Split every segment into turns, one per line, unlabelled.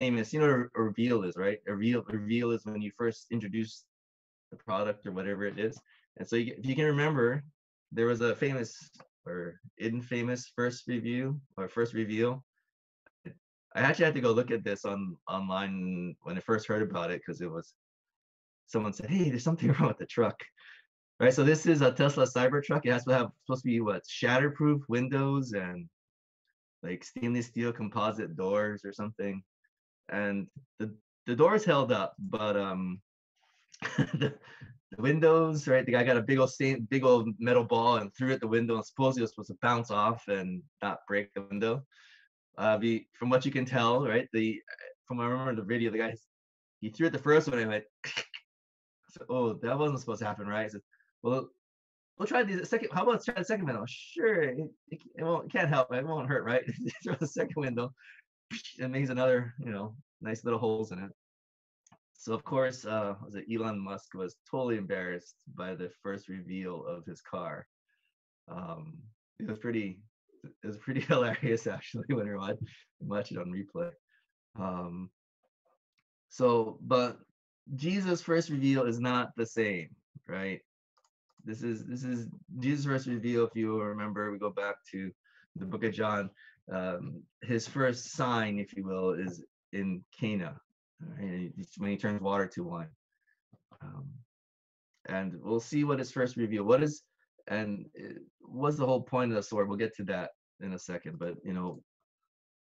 famous, you know what a reveal is, right? A reveal is when you first introduce the product or whatever it is. And so if you can remember, there was a famous or infamous first review or first reveal. I actually had to go look at this online when I first heard about it because it was someone said, "Hey, there's something wrong with the truck." Right. So this is a Tesla Cybertruck. It has to have supposed to be what shatterproof windows and like stainless steel composite doors or something. And the doors held up, but the, the windows, right? The guy got a big old metal ball and threw it at the window, and supposedly it was supposed to bounce off and not break the window. From what you can tell, right? From I remember the video, the guy he threw it the first one and went, so, "Oh, that wasn't supposed to happen, right?" I said, "Well, we'll try the second. How about try the second window?" Sure, it can't help. It won't hurt, right? Throw the second window, it makes another, nice little holes in it. So of course, was it Elon Musk was totally embarrassed by the first reveal of his car. Um, it was pretty, it was pretty hilarious actually when you watch it on replay. Um, but Jesus' first reveal is not the same, right? This is Jesus' first reveal. If you remember, we go back to the book of John. His first sign, if you will, is in Cana, right? When he turns water to wine. Um, and we'll see what his first reveal. What's the whole point of the sword? We'll get to that in a second. But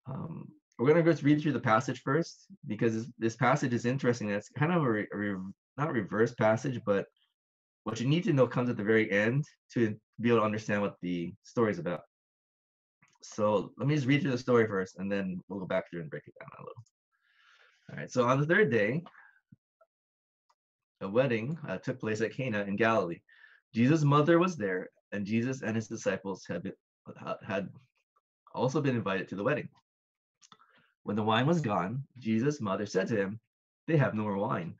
um, we're gonna just read through the passage first because this passage is interesting. It's kind of not reverse passage, but what you need to know comes at the very end to be able to understand what the story is about. So let me just read through the story first, and then we'll go back through and break it down a little. All right. So on the third day, a wedding took place at Cana in Galilee. Jesus' mother was there, and Jesus and his disciples had also been invited to the wedding. When the wine was gone, Jesus' mother said to him, "They have no more wine."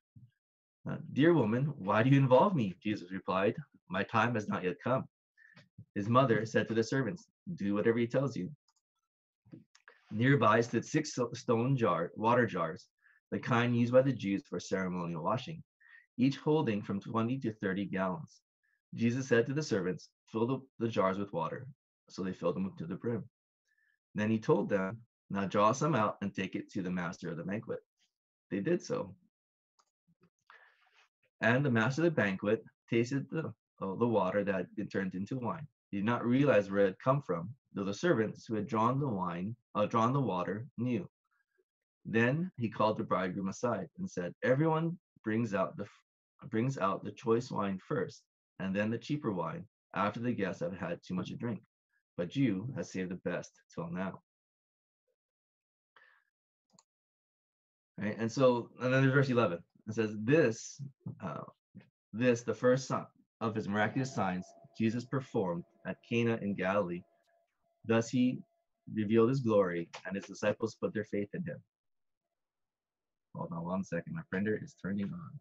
"Dear woman, why do you involve me?" Jesus replied, "My time has not yet come." His mother said to the servants, "Do whatever he tells you." Nearby stood 6 stone water jars, the kind used by the Jews for ceremonial washing, each holding from 20 to 30 gallons. Jesus said to the servants, "Fill the jars with water." So they filled them to the brim. Then he told them, "Now draw some out and take it to the master of the banquet." They did so. And the master of the banquet tasted the water that had been turned into wine. He did not realize where it had come from, though the servants who had drawn the water, knew. Then he called the bridegroom aside and said, "Everyone brings out the choice wine first, and then the cheaper wine after the guests have had too much to drink. But you have saved the best till now." Right? And then there's verse 11. It says, this, the first sign of his miraculous signs, Jesus performed at Cana in Galilee. Thus he revealed his glory, and his disciples put their faith in him. Hold on 1 second. My printer is turning on.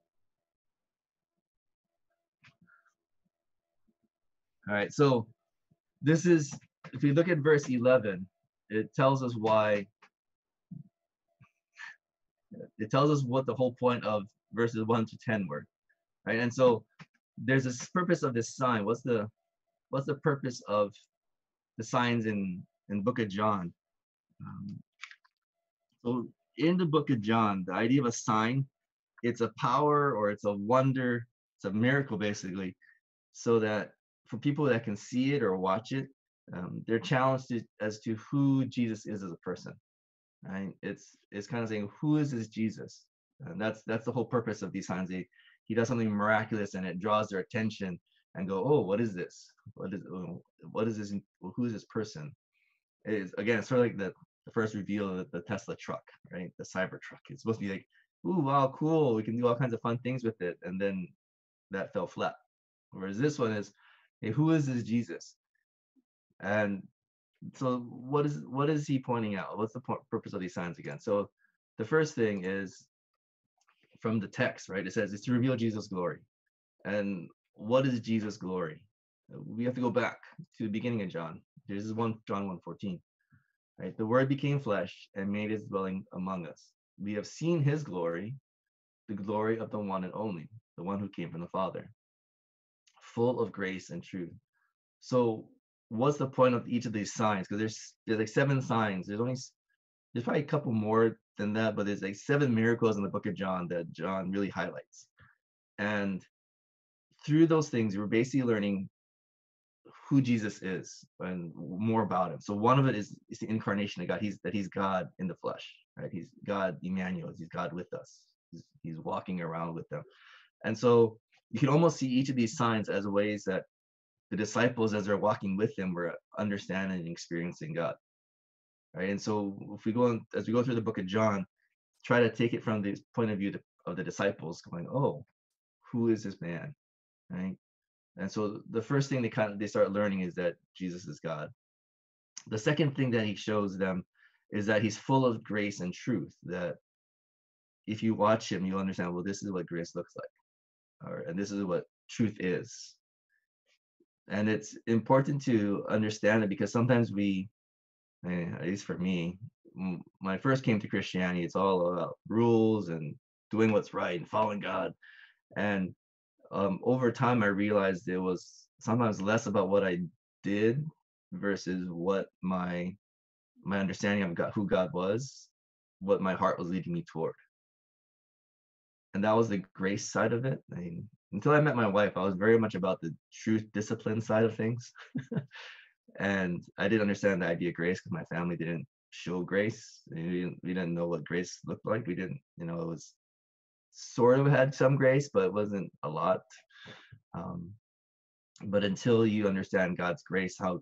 All right. So this is, if we look at verse 11, it tells us why. It tells us what the whole point of verses 1 to 10 were, right? And so there's this purpose of this sign. What's the purpose of the signs in Book of John? So in the Book of John, the idea of a sign, it's a power or it's a wonder, it's a miracle basically, so that for people that can see it or watch it, they're challenged as to who Jesus is as a person. Right? It's kind of saying, who is this Jesus? And that's the whole purpose of these signs. He does something miraculous and it draws their attention and go, "Oh, what is this? What is this? Who is this person?" It is, again, sort of like the first reveal of the Tesla truck, right? The Cybertruck. It's supposed to be like, "Ooh, wow, cool. We can do all kinds of fun things with it." And then that fell flat. Whereas this one is, "Hey, who is this Jesus?" And so what is he pointing out? What's the purpose of these signs again? So the first thing is from the text, right? It says it's to reveal Jesus' glory. And what is Jesus' glory? We have to go back to the beginning of John. This is John 1:14. Right? "The word became flesh and made his dwelling among us. we have seen his glory, the glory of the one and only, the one who came from the Father, full of grace and truth. So what's the point of each of these signs? Because there's like 7 signs. There's probably a couple more than that, but there's like 7 miracles in the book of John that John really highlights. And through those things, we're basically learning who Jesus is and more about him. So one of it is the incarnation of God. He's God in the flesh, right? He's God Emmanuel. He's God with us. He's walking around with them. And so you can almost see each of these signs as ways that the disciples, as they're walking with him, were understanding and experiencing God. Right. And so if we go as we go through the book of John, try to take it from the point of view of the disciples going, oh, who is this man? Right. And so the first thing they start learning is that Jesus is God. The second thing that he shows them is that he's full of grace and truth, that if you watch him, you'll understand, well, this is what grace looks like, and this is what truth is. And it's important to understand it because sometimes at least for me, when I first came to Christianity, it's all about rules and doing what's right and following God. And over time, I realized it was sometimes less about what I did versus what my understanding of God, who God was, what my heart was leading me toward. And that was the grace side of it. I mean, until I met my wife, I was very much about the truth discipline side of things. And I didn't understand the idea of grace because my family didn't show grace. We didn't know what grace looked like. We didn't, it was sort of had some grace, but it wasn't a lot. But until you understand God's grace, how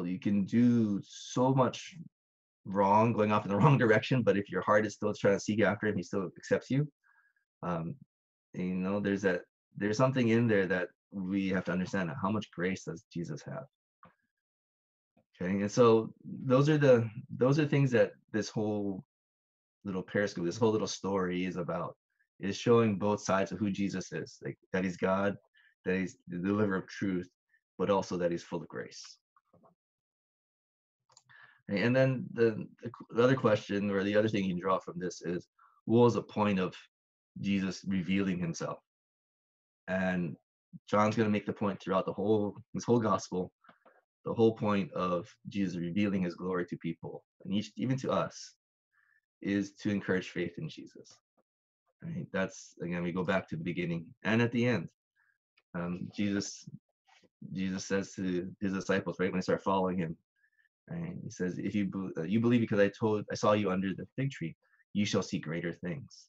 you can do so much wrong, going off in the wrong direction, but if your heart is still trying to seek after him, he still accepts you. There's something in there that we have to understand. How much grace does Jesus have? Okay, and so those are things that this whole little periscope, this whole little story is about, is showing both sides of who Jesus is, like that he's God, that he's the deliverer of truth, but also that he's full of grace. And then the other question, or the other thing you can draw from this, is what was the point of Jesus revealing himself? And John's going to make the point throughout this whole gospel. The whole point of Jesus revealing his glory to people, and even to us, is to encourage faith in Jesus. Right? That's, again, we go back to the beginning and at the end. Jesus says to his disciples, right when they start following him, right? He says, if you believe because I saw you under the fig tree, you shall see greater things.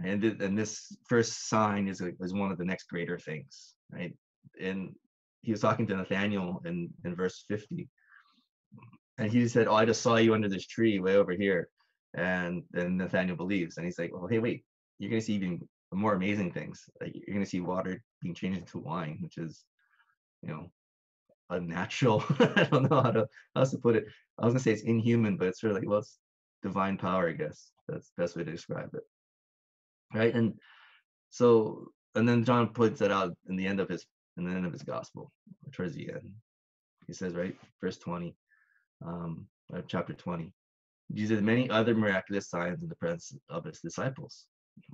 And this first sign is one of the next greater things, right? And he was talking to Nathaniel in verse 50, and he said, oh, I just saw you under this tree way over here. And then Nathaniel believes, and he's like, well, hey, wait, you're going to see even more amazing things. Like, you're going to see water being changed into wine, which is, unnatural. I don't know how else to put it. I was going to say it's inhuman, but it's sort of like, well, it's divine power, I guess. That's the best way to describe it. Right. And then John points that out in the end of his gospel, towards the end. He says, right, verse 20, chapter 20, Jesus did many other miraculous signs in the presence of his disciples.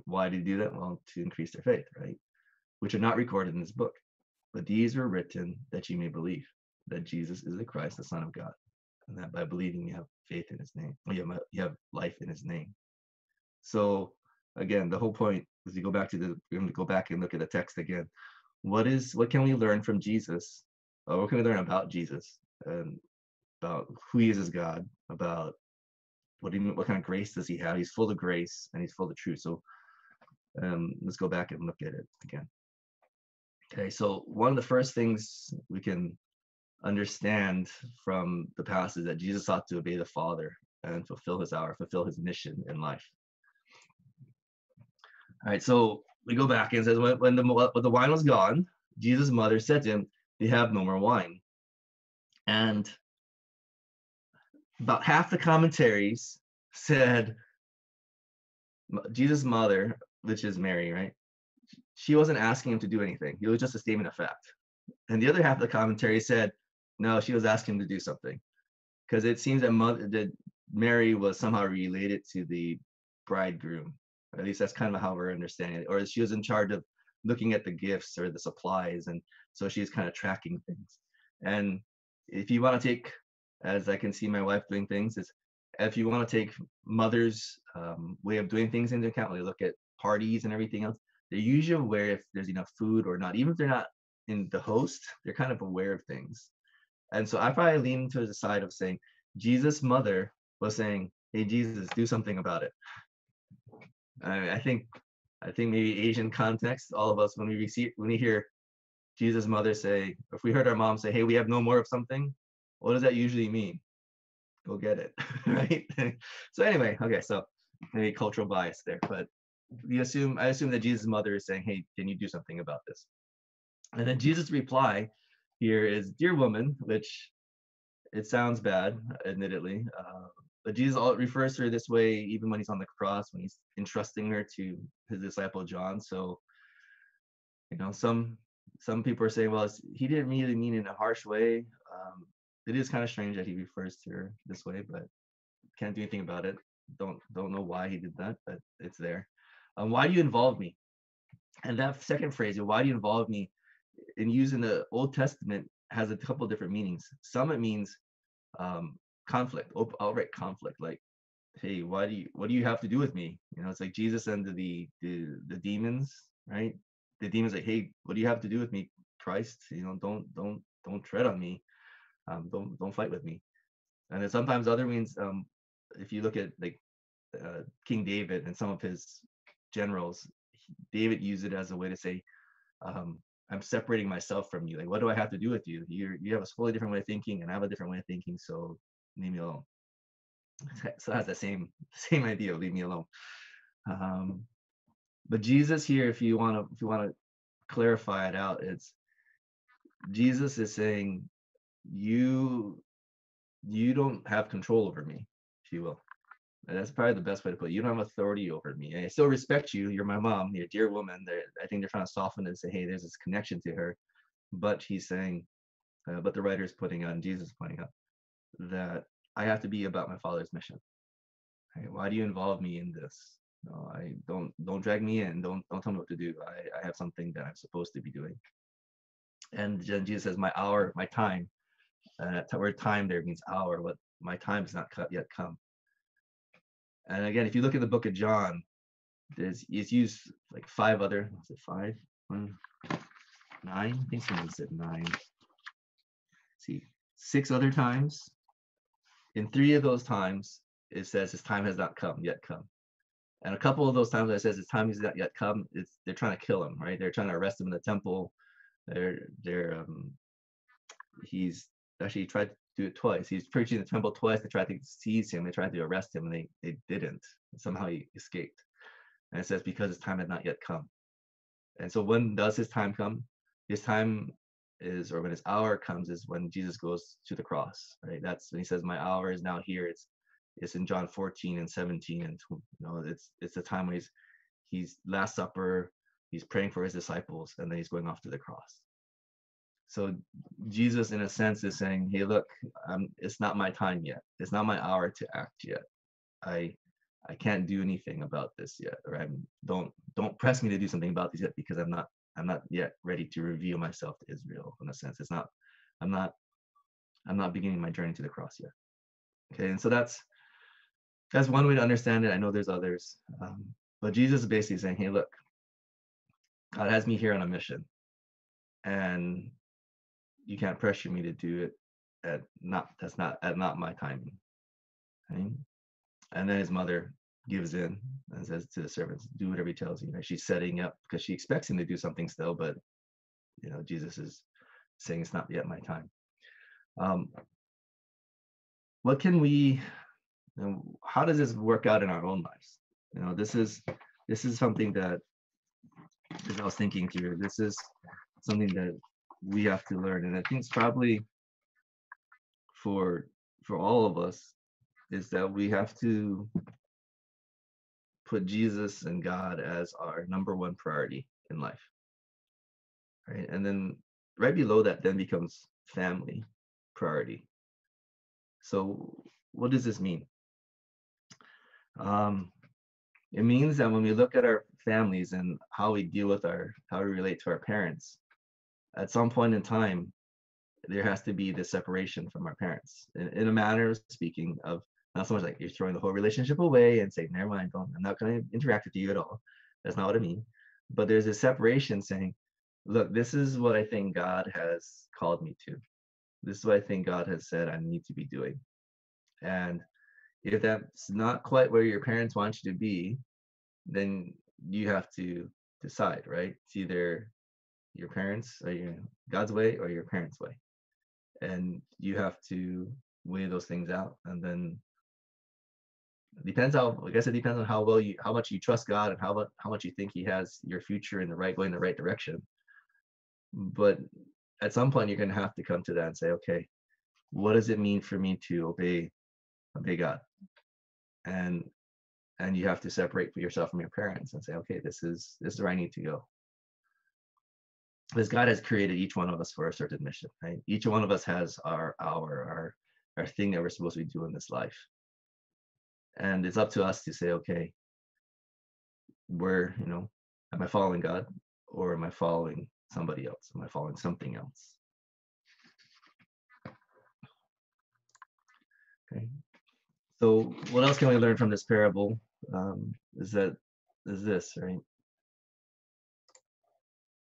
Why did he do that? Well, to increase their faith, right? Which are not recorded in this book, but these were written that you may believe that Jesus is the Christ, the Son of God, and that by believing you have faith in his name. You have life in his name. So again, the whole point is we're going to go back and look at the text again. What can we learn from Jesus? What can we learn about Jesus, and about who he is as God, about what kind of grace does he have? He's full of grace and he's full of truth. So let's go back and look at it again. Okay, so one of the first things we can understand from the passage that Jesus sought to obey the Father and fulfill his mission in life. All right, so we go back and it says, when the wine was gone, Jesus' mother said to him, they have no more wine. And about half the commentaries said Jesus' mother, which is Mary, right? She wasn't asking him to do anything. It was just a statement of fact. And the other half of the commentary said, no, she was asking him to do something. Because it seems that Mary was somehow related to the bridegroom. At least that's kind of how we're understanding it. Or she was in charge of looking at the gifts or the supplies, and so she's kind of tracking things. And if you want to take, as I can see my wife doing things, is if you want to take mother's way of doing things into account, when they look at parties and everything else, they're usually aware if there's enough food or not. Even if they're not in the host, they're kind of aware of things. And so I probably lean to the side of saying Jesus' mother was saying, "Hey, Jesus, do something about it." I think maybe Asian context, all of us when we hear Jesus' mother say, if we heard our mom say, "Hey, we have no more of something," what does that usually mean? Go get it, right? So anyway, okay, so maybe cultural bias there, but I assume that Jesus' mother is saying, "Hey, can you do something about this?" And then Jesus' reply here is, "Dear woman," which it sounds bad, admittedly, but Jesus refers to her this way even when he's on the cross, when he's entrusting her to his disciple John. So, some people are saying, well, he didn't really mean it in a harsh way. It is kind of strange that he refers to her this way, but can't do anything about it. Don't know why he did that, but it's there. Why do you involve me? And that second phrase, why do you involve me, in using the Old Testament, has a couple different meanings. Some it means conflict, outright conflict, like, hey, what do you have to do with me? It's like Jesus and the demons, right? The demons like, hey, what do you have to do with me, Christ? Don't tread on me. Don't fight with me. And then sometimes other means, if you look at like King David and some of his generals, David used it as a way to say, I'm separating myself from you. Like, what do I have to do with you? You have a totally different way of thinking, and I have a different way of thinking. So leave me alone. So that's the same idea. Leave me alone. But Jesus here, if you want to clarify it out, it's Jesus is saying, you don't have control over me, if you will. And that's probably the best way to put it. You don't have authority over me. I still respect you. You're my mom. You're a dear woman. I think they're trying to soften it and say, hey, there's this connection to her. But he's saying, but the writer is putting out, and Jesus is pointing out, that I have to be about my Father's mission. Right? Why do you involve me in this? No, I don't drag me in. Don't tell me what to do. I have something that I'm supposed to be doing. And then Jesus says, my hour, my time. Word time there means hour. What my time has not yet come. And again, if you look at the book of John, it's used like five other. Is it five? 1, 9. I think someone said 9. See, 6 other times. In 3 of those times, it says his time has not yet come. And a couple of those times that it says his time has not yet come, they're trying to kill him, right? They're trying to arrest him in the temple. He's actually tried to do it twice. He's preaching in the temple twice. They tried to seize him. They tried to arrest him, and they didn't. Somehow he escaped. And it says because his time had not yet come. And so when does his time come? His time is, or when his hour comes, is when Jesus goes to the cross, right? That's when he says, my hour is now here. It's in John 14 and 17. And it's the time when he's Last Supper, he's praying for his disciples, and then he's going off to the cross. So Jesus, in a sense, is saying, hey, look, it's not my time yet. It's not my hour to act yet. I can't do anything about this yet, or don't press me to do something about this yet, because I'm not yet ready to reveal myself to Israel. In a sense, I'm not beginning my journey to the cross yet. Okay, and so that's one way to understand it. I know there's others, but Jesus is basically saying, hey, look, God has me here on a mission, and you can't pressure me to do it at not my timing. Okay? And then his mother gives in and says to the servants, do whatever he tells you. She's setting up because she expects him to do something still, but Jesus is saying it's not yet my time. What can we, how does this work out in our own lives? This is something that, as I was thinking through, this is something that we have to learn. And I think it's probably for all of us, is that we have to put Jesus and God as our number one priority in life, right? And then right below that then becomes family priority. So what does this mean? Um, it means that when we look at our families and how we deal with how we relate to our parents, at some point in time, there has to be this separation from our parents in a manner of speaking of not so much like you're throwing the whole relationship away and saying, never mind, I'm not going to interact with you at all. That's not what I mean. But there's a separation saying, look, this is what I think God has called me to. This is what I think God has said I need to be doing. And if that's not quite where your parents want you to be, then you have to decide, right? It's either your parents or God's way or your parents' way. And you have to weigh those things out. And then it depends I guess it depends on how much you trust God and how much you think He has your future going in the right direction. But at some point, you're going to have to come to that and say, okay, what does it mean for me to obey God? And you have to separate yourself from your parents and say, okay, this is where I need to go. Because God has created each one of us for a certain mission, right? Each one of us has our thing that we're supposed to be doing in this life. And it's up to us to say, okay, am I following God or am I following somebody else? Am I following something else? Okay. So what else can we learn from this parable? Is this, right?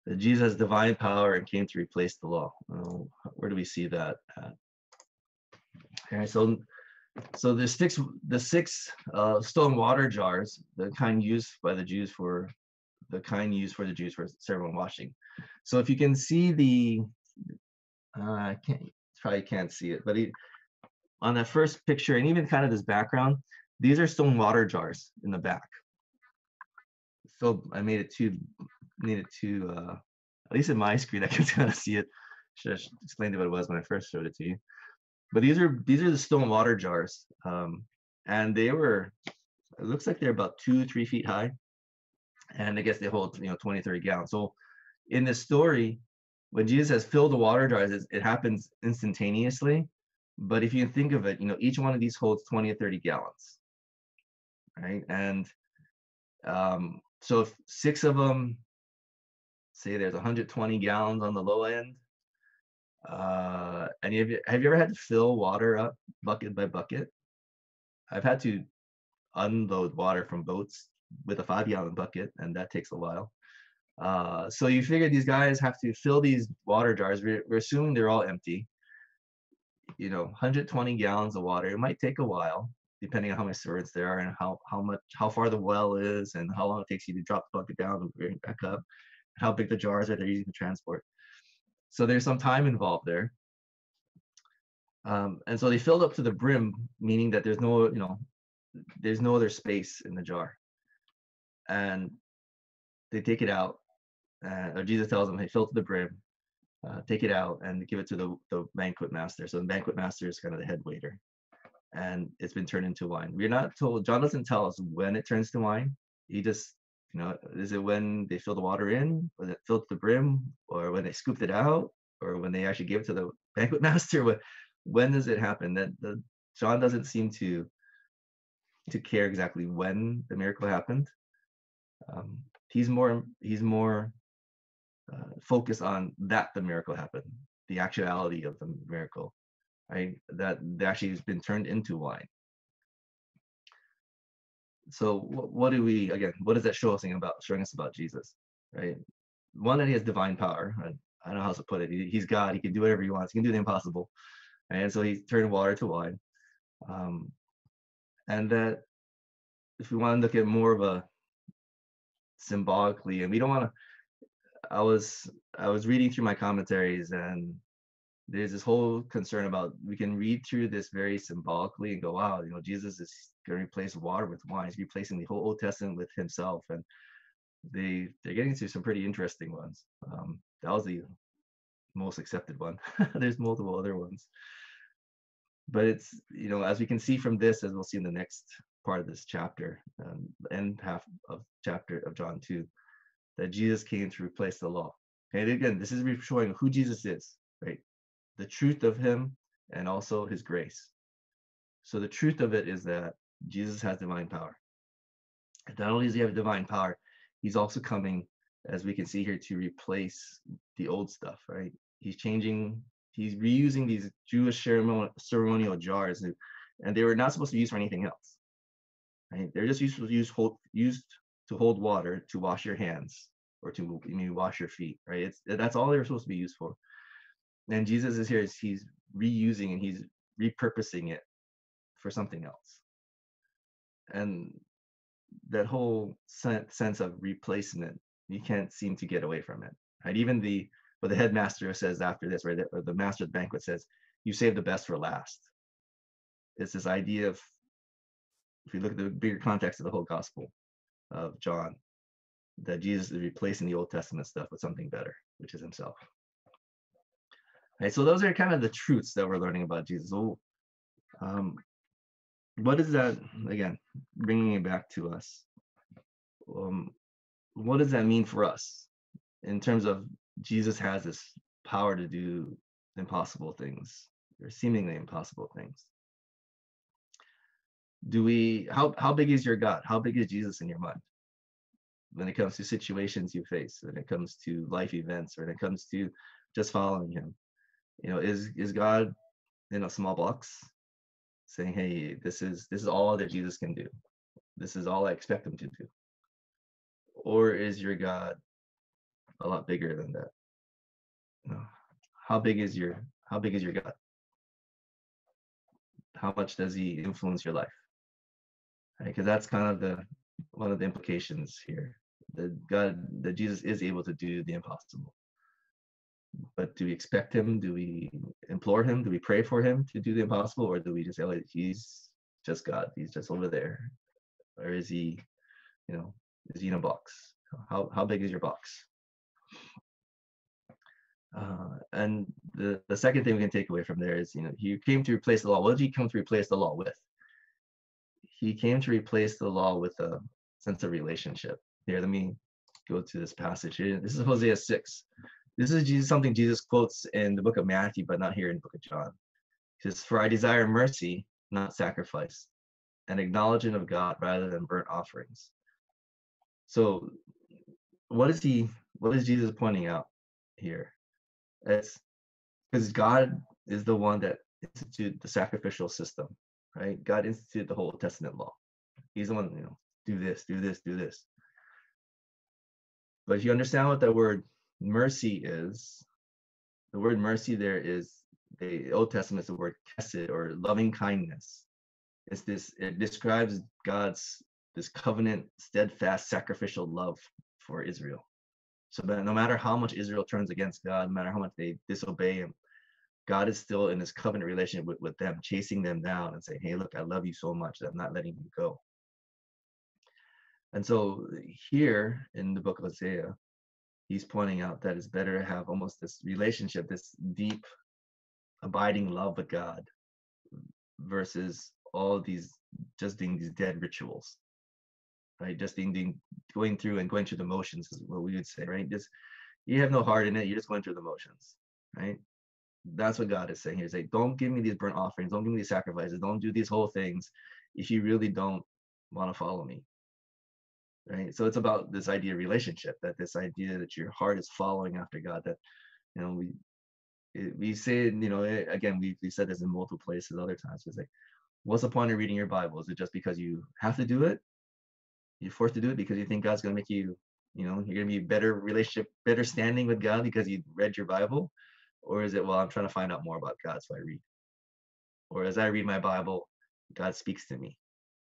That Jesus has divine power and came to replace the law. Where do we see that at? Okay, so the six stone water jars, the kind used for the Jews for ceremonial washing. So if you can see I probably can't see it, but on that first picture and even kind of this background, these are stone water jars in the back. So I made it at least in my screen, I can kind of see it. Should have explained what it was when I first showed it to you. But these are the stone water jars, and it looks like they're about 2-3 feet high, and I guess they hold 20-30 gallons. So in this story, when Jesus has filled the water jars, it happens instantaneously. But if you think of it, each one of these holds 20 or 30 gallons, right? And so if 6 of them, say there's 120 gallons on the low end, and have you ever had to fill water up bucket by bucket? I've had to unload water from boats with a 5-gallon bucket, and that takes a while. So you figure these guys have to fill these water jars. We're assuming they're all empty. 120 gallons of water. It might take a while, depending on how many servants there are and how far the well is and how long it takes you to drop the bucket down and bring it back up, and how big the jars are they're using to transport. So there's some time involved there. And so they filled up to the brim, meaning that there's no other space in the jar. And they take it out, or Jesus tells them, hey, fill to the brim, take it out and give it to the banquet master. So the banquet master is kind of the head waiter. And it's been turned into wine. We're not told, John doesn't tell us when it turns to wine. He just, is it when they fill the water in, was it filled to the brim, or when they scooped it out, or when they actually gave it to the banquet master? When does it happen? John doesn't seem to care exactly when the miracle happened. He's more focused on that the miracle happened, the actuality of the miracle, right? That actually has been turned into wine. So what does that showing us about Jesus, right? One, that he has divine power. I don't know how to put it. He's God. He can do whatever he wants. He can do the impossible. And so he turned water to wine. And that if we want to look at more of a symbolically, and we don't want to, I was reading through my commentaries, and there's this whole concern about we can read through this very symbolically and go, wow, Jesus is going to replace water with wine. He's replacing the whole Old Testament with himself. And they're getting into some pretty interesting ones. That was the most accepted one. There's multiple other ones. But it's, as we can see from this, as we'll see in the next part of this chapter, end half of chapter of John 2, that Jesus came to replace the law. And again, this is showing who Jesus is, right? The truth of him and also his grace. So the truth of it is that Jesus has divine power. And not only does he have divine power, he's also coming, as we can see here, to replace the old stuff, right? He's changing, he's reusing these Jewish ceremonial jars, and they were not supposed to be used for anything else, right? They're just used to hold water to wash your hands or to wash your feet, right? That's all they were supposed to be used for. And Jesus is here, he's reusing and he's repurposing it for something else. And that whole sense of replacement, you can't seem to get away from it, right? Even the headmaster says after this, right, or the master of the banquet says, you save the best for last. It's this idea of, if you look at the bigger context of the whole gospel of John, that Jesus is replacing the Old Testament stuff with something better, which is himself. Right, so those are kind of the truths that we're learning about Jesus. So, what is that, again, bringing it back to us? What does that mean for us in terms of Jesus has this power to do impossible things, or seemingly impossible things? How big is your God? How big is Jesus in your mind? When it comes to situations you face, when it comes to life events, when it comes to just following him, is God in a small box saying, hey, this is all that Jesus can do, this is all I expect him to do? Or is your God a lot bigger than that? How big is your God? How much does he influence your life? Right? Because that's kind of one of the implications here, that Jesus is able to do the impossible. But do we expect him? Do we implore him? Do we pray for him to do the impossible? Or do we just say, oh, he's just God, he's just over there? Or is he, is he in a box? How big is your box? And the second thing we can take away from there is, he came to replace the law. What did he come to replace the law with? He came to replace the law with a sense of relationship. Here, let me go to this passage here. This is Hosea 6. This is something Jesus quotes in the book of Matthew, but not here in the book of John. He says, "For I desire mercy, not sacrifice, and acknowledgement of God rather than burnt offerings." So what is Jesus pointing out here? It's because God is the one that instituted the sacrificial system, right? God instituted the whole Testament law. He's the one, do this, do this, do this. But if you understand what that word mercy is, the word mercy there is, the Old Testament is the word chesed, or loving kindness. It describes God's this covenant, steadfast, sacrificial love for Israel. So that no matter how much Israel turns against God, no matter how much they disobey him, God is still in this covenant relationship with them, chasing them down and saying, hey, look, I love you so much that I'm not letting you go. And so here in the book of Hosea, he's pointing out that it's better to have almost this relationship, this deep, abiding love with God, versus all these, just doing these dead rituals, right? Just going through the motions is what we would say, right? Just, you have no heart in it, you're just going through the motions, right? That's what God is saying here. He's like, don't give me these burnt offerings, don't give me these sacrifices, don't do these whole things if you really don't want to follow me, right? So it's about this idea of relationship, that this idea that your heart is following after God, that, we say, again, we said this in multiple places other times. It's like, what's the point of reading your Bible? Is it just because you have to do it? You're forced to do it because you think God's going to make you, you're going to be better relationship, better standing with God because you read your Bible? Or is it, well, I'm trying to find out more about God, so I read? Or as I read my Bible, God speaks to me,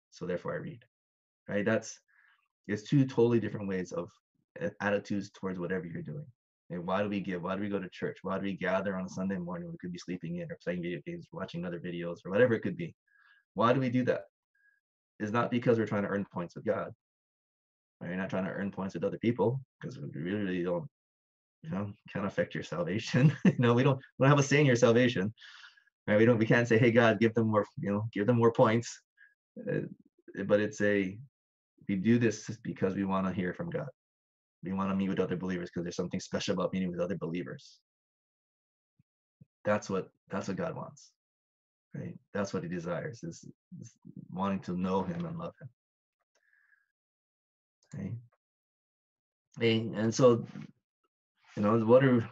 so therefore I read, right? It's two totally different ways of attitudes towards whatever you're doing. And why do we give? Why do we go to church? Why do we gather on a Sunday morning? We could be sleeping in or playing video games, watching other videos, or whatever it could be. Why do we do that? It's not because we're trying to earn points with God. Right? You're not trying to earn points with other people, because we really don't, can't affect your salvation. We don't have a say in your salvation. Right? We can't say, hey, God, give them more points. But we do this because we want to hear from God. We want to meet with other believers because there's something special about meeting with other believers. That's what God wants. right? That's what he desires, is wanting to know him and love him, right? And so, what are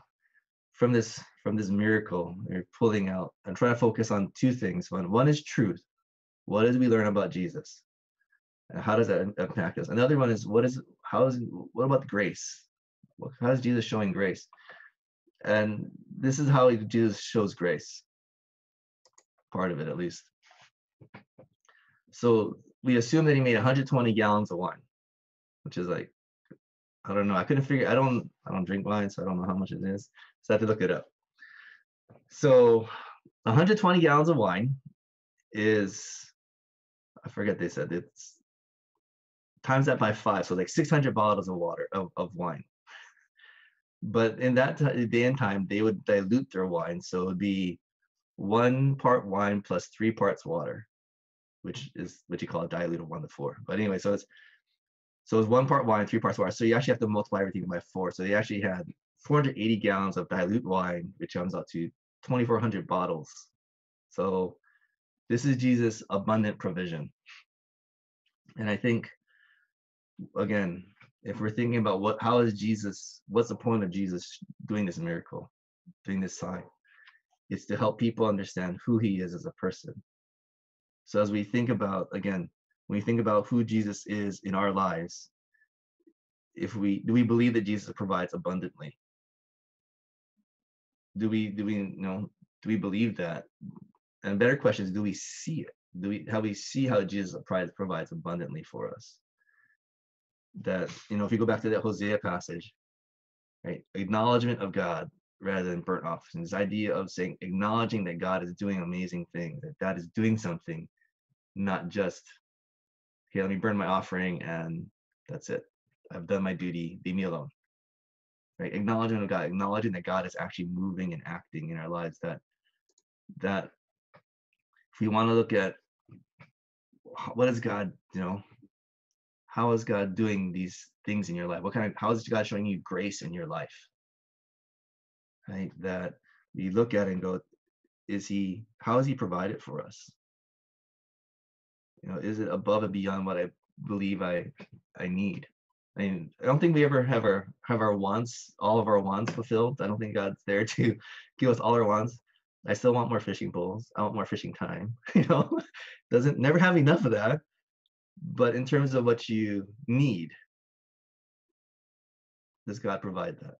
from this miracle we're pulling out and trying to focus on two things. One is truth. What did we learn about Jesus? And how does that impact us? Another one is what about grace? How is Jesus showing grace? And this is how Jesus shows grace, part of it at least. So we assume that he made 120 gallons of wine, which is like, I don't know. I couldn't figure. I don't drink wine, so I don't know how much it is. So I have to look it up. So 120 gallons of wine is, I forget, they said it's times that by 5, so like 600 bottles of water of wine. But in that day and time, they would dilute their wine, so it would be 1 part wine plus 3 parts water, which is what you call a diluted 1-to-4. But anyway, so it's 1 part wine, 3 parts water. So you actually have to multiply everything by 4. So they actually had 480 gallons of dilute wine, which comes out to 2,400 bottles. So this is Jesus' abundant provision. And I think, again, if we're thinking about what's the point of Jesus doing this miracle, doing this sign? It's to help people understand who he is as a person. So as we think about, again, when we think about who Jesus is in our lives, do we believe that Jesus provides abundantly? Do we believe that? And better question is, do we see it? How we see how Jesus provides abundantly for us? That, if you go back to that Hosea passage, right? Acknowledgement of God rather than burnt offerings. This idea of acknowledging that God is doing amazing things, that God is doing something, not just, okay, let me burn my offering and that's it. I've done my duty, leave me alone. Right? Acknowledgement of God, acknowledging that God is actually moving and acting in our lives. That if we want to look at what is God, how is God doing these things in your life? How is God showing you grace in your life? Right? That we look at it and go, how has he provided for us? Is it above and beyond what I believe I need? I mean, I don't think we ever have our wants, all of our wants fulfilled. I don't think God's there to give us all our wants. I still want more fishing poles. I want more fishing time. Doesn't never have enough of that. But in terms of what you need, does God provide that?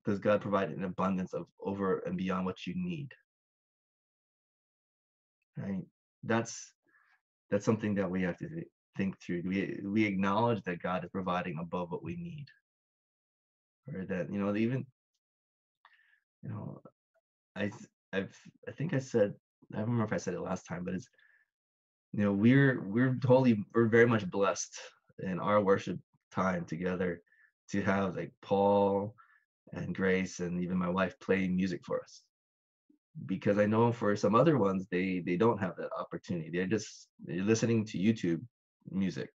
Does God provide an abundance of over and beyond what you need? Right? That's something that we have to think through. We acknowledge that God is providing above what we need, or that even I think I said, I don't remember if I said it last time, but it's we're very much blessed in our worship time together to have like Paul and Grace and even my wife playing music for us, because I know for some other ones they don't have that opportunity. They're listening to YouTube music,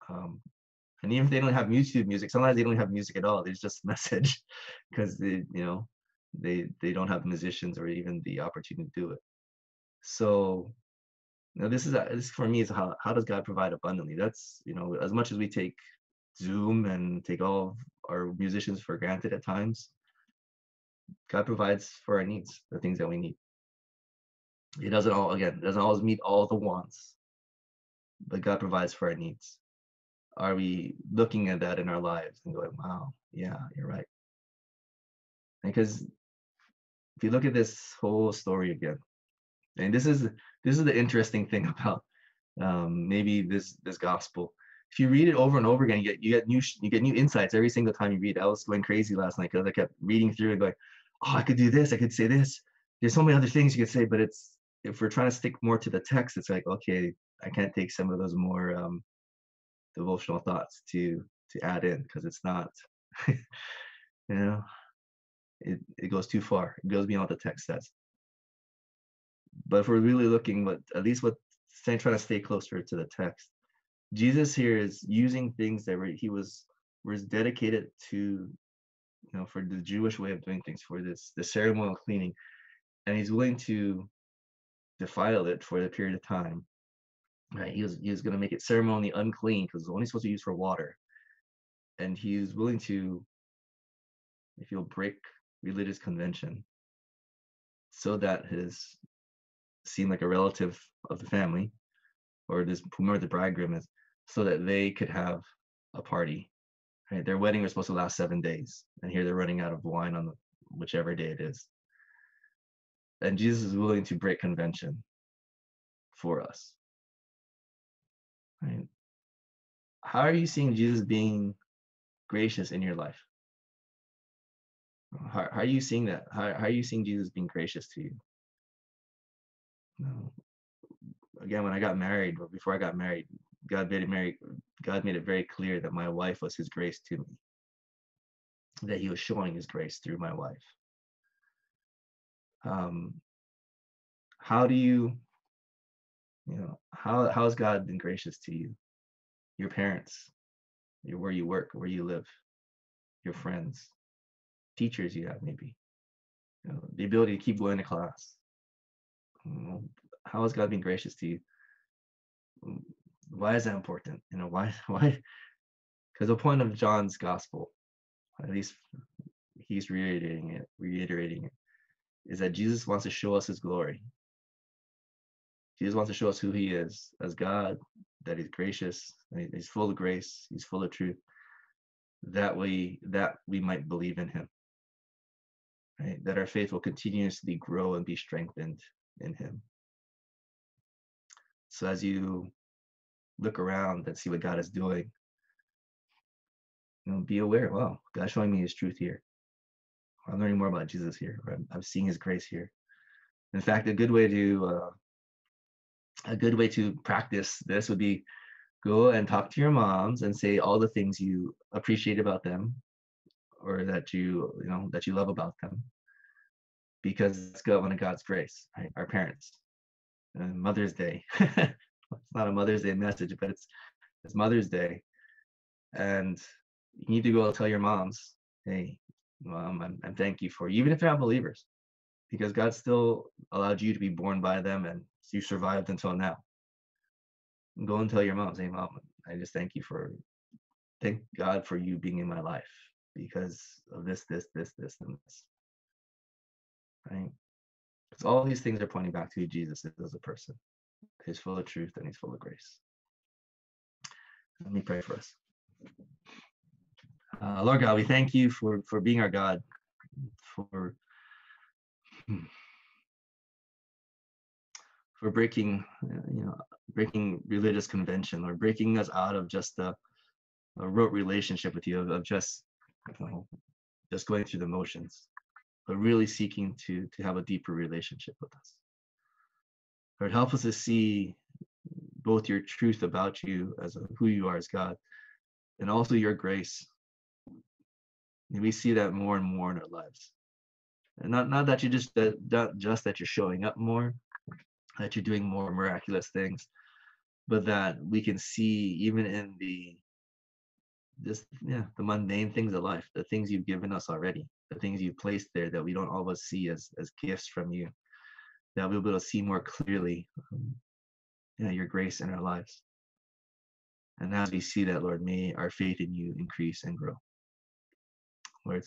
and even if they don't have YouTube music, sometimes they don't have music at all. There's just message because they don't have musicians or even the opportunity to do it. So this for me is how does God provide abundantly? That's as much as we take Zoom and take all of our musicians for granted at times, God provides for our needs, the things that we need. It doesn't always meet all the wants, but God provides for our needs. Are we looking at that in our lives and going, wow, yeah, you're right? Because if you look at this whole story again, and this is the interesting thing about maybe this gospel. If you read it over and over again, you get new insights every single time you read it. I was going crazy last night because I kept reading through and going, oh, I could do this, I could say this. There's so many other things you could say, but if we're trying to stick more to the text, it's like, okay, I can't take some of those more devotional thoughts to add in, because it's not it goes too far. It goes beyond what the text says. But if we're really looking trying to stay closer to the text, Jesus here is using things that he was dedicated to, for the Jewish way of doing things, for the ceremonial cleaning, and he's willing to defile it for a period of time. Right? He was going to make it ceremonially unclean because it's only supposed to be used for water, and he was willing to, if you'll break religious convention, so that his seemed like a relative of the family, or this whomever the bridegroom is, so that they could have a party. Right? Their wedding was supposed to last 7 days, and here they're running out of wine on whichever day it is. And Jesus is willing to break convention for us. Right? How are you seeing Jesus being gracious in your life? How are you seeing that? How are you seeing Jesus being gracious to you? No. Again, when I got married, or before I got married, God made it very clear that my wife was his grace to me, that he was showing his grace through my wife. How do you know, how has God been gracious to you? Your parents, where you work, where you live, your friends, teachers you have, maybe, the ability to keep going to class. How has God been gracious to you? Why is that important? Why? Because the point of John's gospel, at least he's reiterating it, is that Jesus wants to show us his glory. Jesus wants to show us who he is as God, that he's gracious, he's full of grace, he's full of truth, that we might believe in him. Right? That our faith will continuously grow and be strengthened in him. So as you look around and see what God is doing, be aware, wow, God's showing me his truth here. I'm learning more about Jesus here. I'm seeing his grace here. In fact, a good way to practice this would be go and talk to your moms and say all the things you appreciate about them, or that you love about them, because it's one of God's grace, right? Our parents. And Mother's Day. It's not a Mother's Day message, but it's Mother's Day, and you need to go tell your moms, hey, Mom, I'm thank you for you, even if they're not believers, because God still allowed you to be born by them, and you survived until now. Go and tell your moms, hey, Mom, I just thank God for you being in my life because of this, and this. Right? Because all these things are pointing back to who Jesus is as a person. He's full of truth and he's full of grace. Let me pray for us. Lord God, we thank you for being our God, for breaking religious convention, or breaking us out of just a rote relationship with you, of just going through the motions, but really seeking to have a deeper relationship with us. Lord, help us to see both your truth about you as who you are as God, and also your grace. And we see that more and more in our lives. And not that that you're showing up more, that you're doing more miraculous things, but that we can see even in the mundane things of life, the things you've given us already, the things you've placed there that we don't always see as gifts from you, that we'll be able to see more clearly your grace in our lives. And as we see that, Lord, may our faith in you increase and grow. Lord,